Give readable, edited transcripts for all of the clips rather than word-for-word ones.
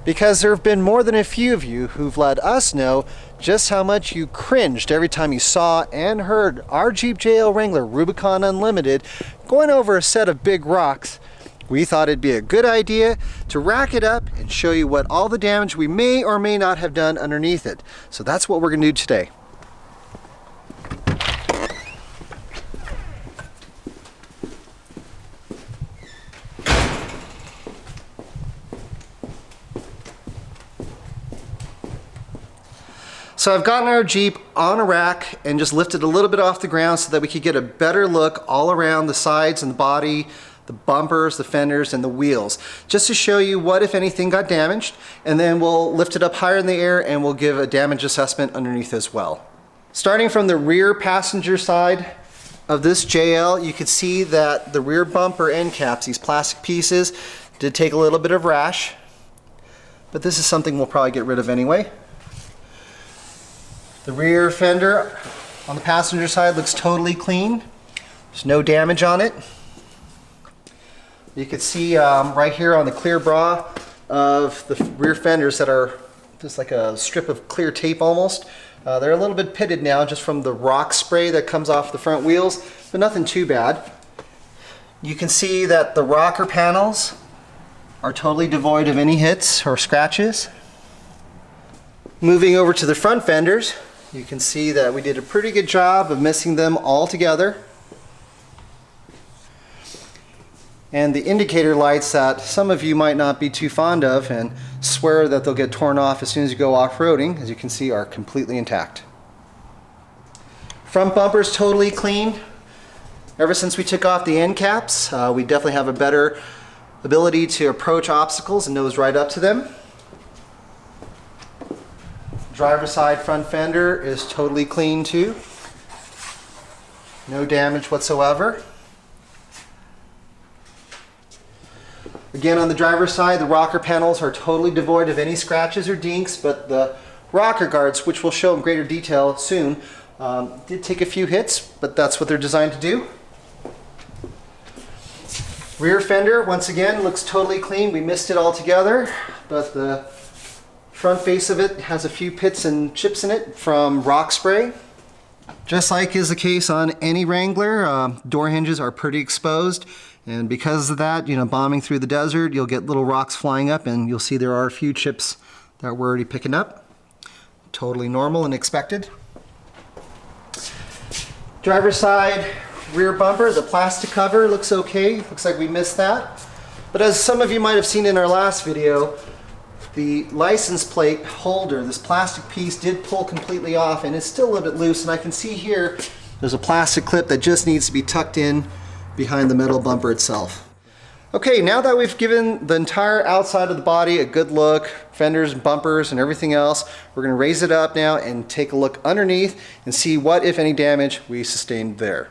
because there have been more than a few of you who've let us know just how much you cringed every time you saw and heard our Jeep JL Wrangler Rubicon Unlimited going over a set of big rocks. We thought it'd be a good idea to rack it up and show you what all the damage we may or may not have done underneath it. So that's what we're going to do today. So I've gotten our Jeep on a rack and just lifted a little bit off the ground so that we could get a better look all around the sides and the body, the bumpers, the fenders, and the wheels, just to show you what, if anything, got damaged, and then we'll lift it up higher in the air and we'll give a damage assessment underneath as well. Starting from the rear passenger side of this JL, you can see that the rear bumper end caps, these plastic pieces, did take a little bit of rash, but this is something we'll probably get rid of anyway. The rear fender on the passenger side looks totally clean. There's no damage on it. You can see right here on the clear bra of the rear fenders that are just like a strip of clear tape almost. They're a little bit pitted now just from the rock spray that comes off the front wheels, but nothing too bad. You can see that the rocker panels are totally devoid of any hits or scratches. Moving over to the front fenders, you can see that we did a pretty good job of missing them all together. And the indicator lights that some of you might not be too fond of and swear that they'll get torn off as soon as you go off-roading, as you can see, are completely intact. Front bumper's totally clean. Ever since we took off the end caps, we definitely have a better ability to approach obstacles and nose right up to them. Driver's side front fender is totally clean too. No damage whatsoever. Again, on the driver's side, the rocker panels are totally devoid of any scratches or dinks, but the rocker guards, which we'll show in greater detail soon, did take a few hits, but that's what they're designed to do. Rear fender, once again, looks totally clean. We missed it altogether, but the front face of it has a few pits and chips in it from rock spray. Just like is the case on any Wrangler, door hinges are pretty exposed, and because of that, bombing through the desert, you'll get little rocks flying up, and you'll see there are a few chips that we're already picking up. Totally normal and expected. Driver's side rear bumper, the plastic cover looks okay. Looks like we missed that. But as some of you might have seen in our last video, the license plate holder, this plastic piece, did pull completely off, and it's still a little bit loose, and I can see here there's a plastic clip that just needs to be tucked in behind the metal bumper itself. Okay, now that we've given the entire outside of the body a good look, fenders and bumpers and everything else, we're going to raise it up now and take a look underneath and see what, if any, damage we sustained there.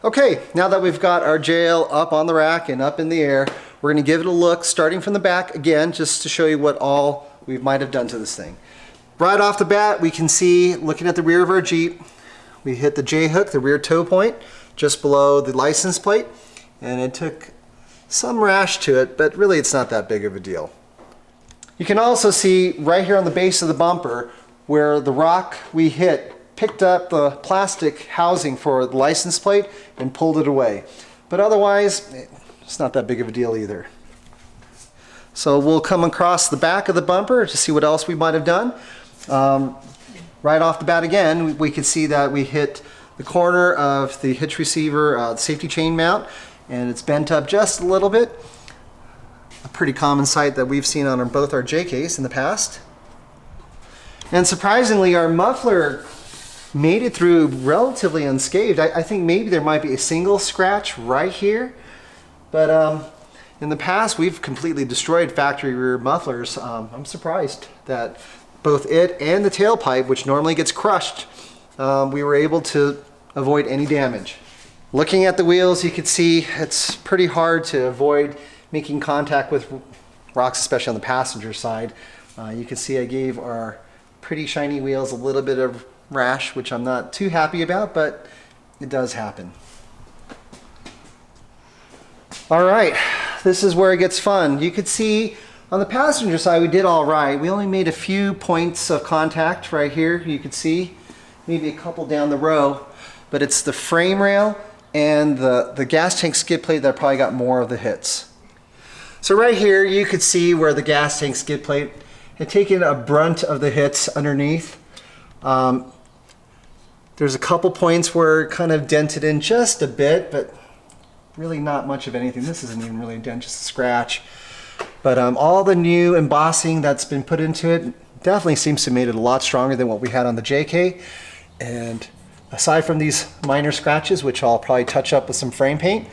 Okay, now that we've got our JL up on the rack and up in the air, we're going to give it a look starting from the back again, just to show you what all we might have done to this thing. Right off the bat, we can see, looking at the rear of our Jeep, we hit the J-hook, the rear toe point, just below the license plate, and it took some rash to it, but really it's not that big of a deal. You can also see right here on the base of the bumper where the rock we hit picked up the plastic housing for the license plate and pulled it away. But otherwise, it's not that big of a deal either. So we'll come across the back of the bumper to see what else we might have done. Right off the bat again, we can see that we hit the corner of the hitch receiver safety chain mount, and it's bent up just a little bit. A pretty common sight that we've seen on both our J-case in the past. And surprisingly, our muffler made it through relatively unscathed. I think maybe there might be a single scratch right here, but in the past we've completely destroyed factory rear mufflers. I'm surprised that both it and the tailpipe, which normally gets crushed, we were able to avoid any damage. Looking at the wheels, you can see it's pretty hard to avoid making contact with rocks, especially on the passenger side. You can see I gave our pretty shiny wheels a little bit of rash, which I'm not too happy about, but it does happen. All right, this is where it gets fun. You could see on the passenger side we did all right. We only made a few points of contact right here. You could see maybe a couple down the row, but it's the frame rail and the gas tank skid plate that probably got more of the hits. So right here you could see where the gas tank skid plate had taken a brunt of the hits underneath. There's a couple points where it kind of dented in just a bit, but really not much of anything. This isn't even really a dent, just a scratch. But all the new embossing that's been put into it definitely seems to have made it a lot stronger than what we had on the JK. And aside from these minor scratches, which I'll probably touch up with some frame paint,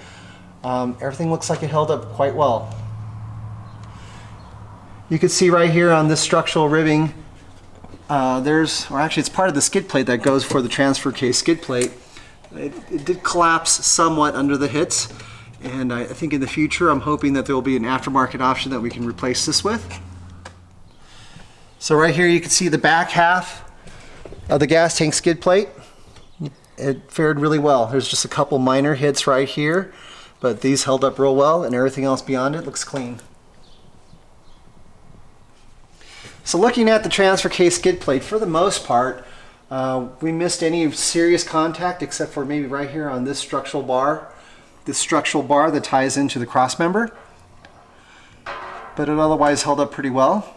everything looks like it held up quite well. You can see right here on this structural ribbing, it's part of the skid plate that goes for the transfer case skid plate. It did collapse somewhat under the hits, and I think in the future I'm hoping that there will be an aftermarket option that we can replace this with. So right here you can see the back half of the gas tank skid plate. It fared really well. There's just a couple minor hits right here, but these held up real well, and everything else beyond it looks clean. So looking at the transfer case skid plate, for the most part, we missed any serious contact except for maybe right here on this structural bar that ties into the cross member. But it otherwise held up pretty well.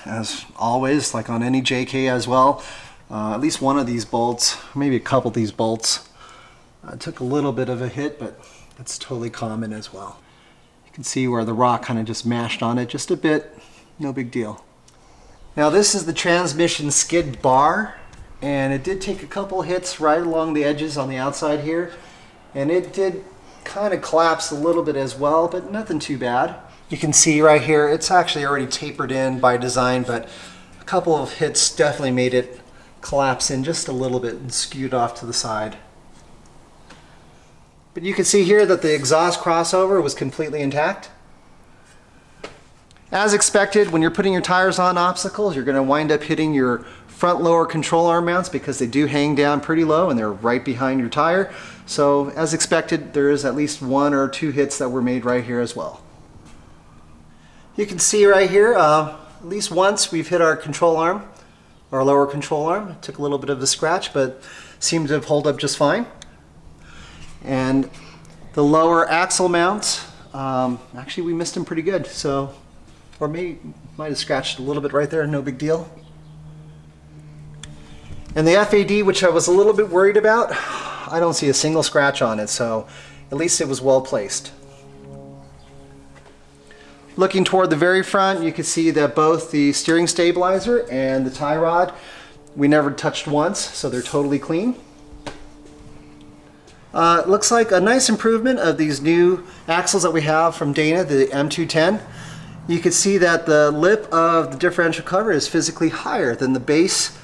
As always, like on any JK as well, at least one of these bolts, maybe a couple of these bolts, took a little bit of a hit, but that's totally common as well. You can see where the rock kind of just mashed on it just a bit, no big deal. Now this is the transmission skid bar, and it did take a couple hits right along the edges on the outside here, and it did kind of collapse a little bit as well, but nothing too bad. You can see right here it's actually already tapered in by design, but a couple of hits definitely made it collapse in just a little bit and skewed off to the side. But you can see here that the exhaust crossover was completely intact. As expected, when you're putting your tires on obstacles, you're going to wind up hitting your front lower control arm mounts because they do hang down pretty low and they're right behind your tire. So as expected, there is at least one or two hits that were made right here as well. You can see right here, at least once we've hit our control arm, our lower control arm. It took a little bit of a scratch, but seemed to have held up just fine. And the lower axle mounts, actually we missed them pretty good. So. Or maybe might have scratched a little bit right there, no big deal. And the FAD, which I was a little bit worried about, I don't see a single scratch on it, so at least it was well placed. Looking toward the very front, you can see that both the steering stabilizer and the tie rod we never touched once, so they're totally clean. Looks like a nice improvement of these new axles that we have from Dana, the M210. You can see that the lip of the differential cover is physically higher than the base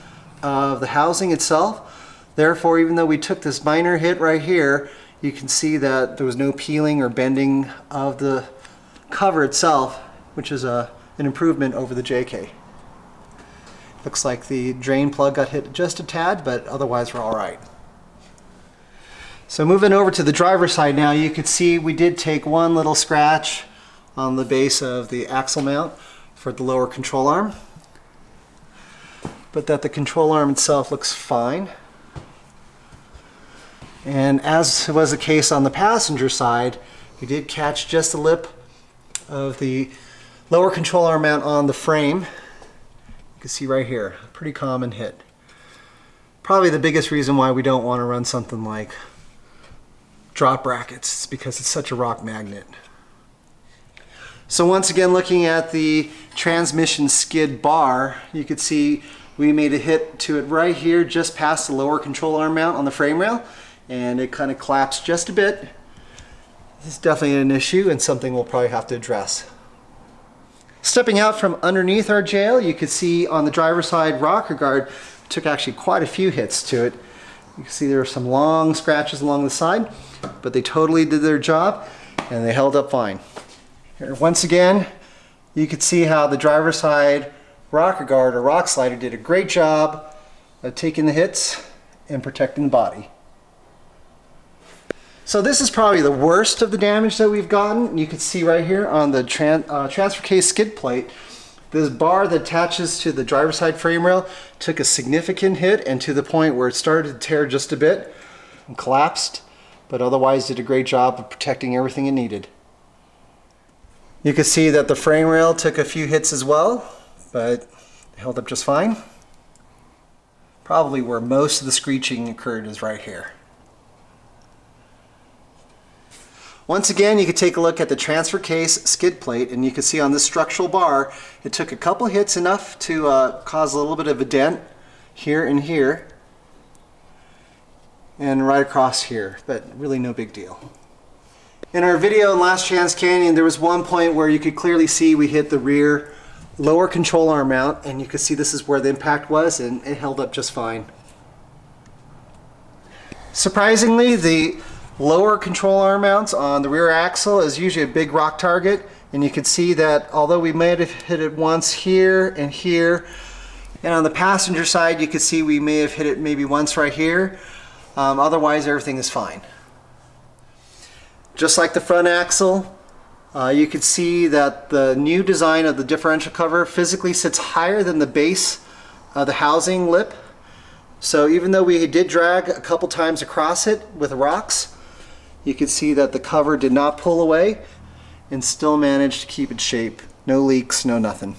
of the housing itself. Therefore, even though we took this minor hit right here, you can see that there was no peeling or bending of the cover itself, which is an improvement over the JK. Looks like the drain plug got hit just a tad, but otherwise we're all right. So moving over to the driver's side now, you can see we did take one little scratch on the base of the axle mount for the lower control arm, but that the control arm itself looks fine. And as was the case on the passenger side, we did catch just the lip of the lower control arm mount on the frame. You can see right here, a pretty common hit. Probably the biggest reason why we don't want to run something like drop brackets is because it's such a rock magnet. So once again, looking at the transmission skid bar, you could see we made a hit to it right here just past the lower control arm mount on the frame rail, and it kind of collapsed just a bit. This is definitely an issue and something we'll probably have to address. Stepping out from underneath our JL, you could see on the driver's side rocker guard took actually quite a few hits to it. You can see there are some long scratches along the side, but they totally did their job and they held up fine. Here, once again, You could see how the driver's side rocker guard or rock slider did a great job of taking the hits and protecting the body. So this is probably the worst of the damage that we've gotten. You can see right here on the transfer case skid plate, this bar that attaches to the driver's side frame rail took a significant hit, and to the point where it started to tear just a bit and collapsed, but otherwise did a great job of protecting everything it needed. You can see that the frame rail took a few hits as well, but it held up just fine. Probably where most of the screeching occurred is right here. Once again, you can take a look at the transfer case skid plate, and you can see on this structural bar, it took a couple hits, enough to cause a little bit of a dent here and here, and right across here, but really no big deal. In our video in Last Chance Canyon, there was one point where you could clearly see we hit the rear lower control arm mount, and you can see this is where the impact was, and it held up just fine. Surprisingly, the lower control arm mounts on the rear axle is usually a big rock target, and you can see that although we may have hit it once here and here, and on the passenger side you can see we may have hit it maybe once right here, otherwise everything is fine. Just like the front axle, you can see that the new design of the differential cover physically sits higher than the base of the housing lip. So even though we did drag a couple times across it with rocks, you can see that the cover did not pull away and still managed to keep its shape. No leaks, no nothing.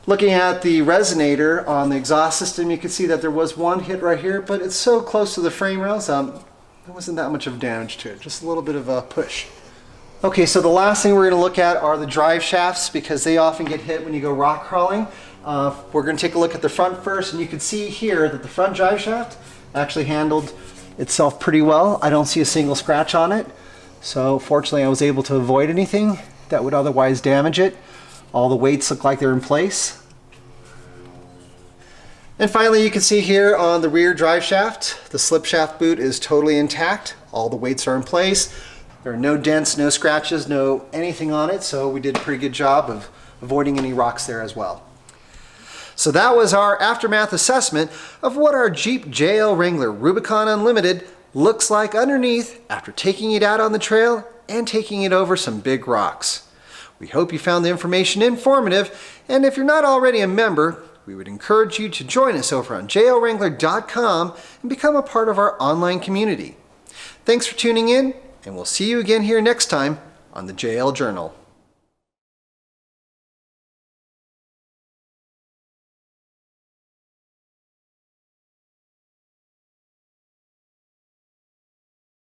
Looking at the resonator on the exhaust system, you can see that there was one hit right here, but it's so close to the frame rails, there wasn't that much of damage to it, just a little bit of a push. Okay, so the last thing we're going to look at are the drive shafts, because they often get hit when you go rock crawling. We're going to take a look at the front first, and you can see here that the front drive shaft actually handled itself pretty well. I don't see a single scratch on it, so fortunately I was able to avoid anything that would otherwise damage it. All the weights look like they're in place. And finally, you can see here on the rear drive shaft, the slip shaft boot is totally intact. All the weights are in place. There are no dents, no scratches, no anything on it, so we did a pretty good job of avoiding any rocks there as well. So that was our aftermath assessment of what our Jeep JL Wrangler Rubicon Unlimited looks like underneath after taking it out on the trail and taking it over some big rocks. We hope you found the information informative, and if you're not already a member, we would encourage you to join us over on jlwrangler.com and become a part of our online community. Thanks for tuning in, and we'll see you again here next time on the JL Journal.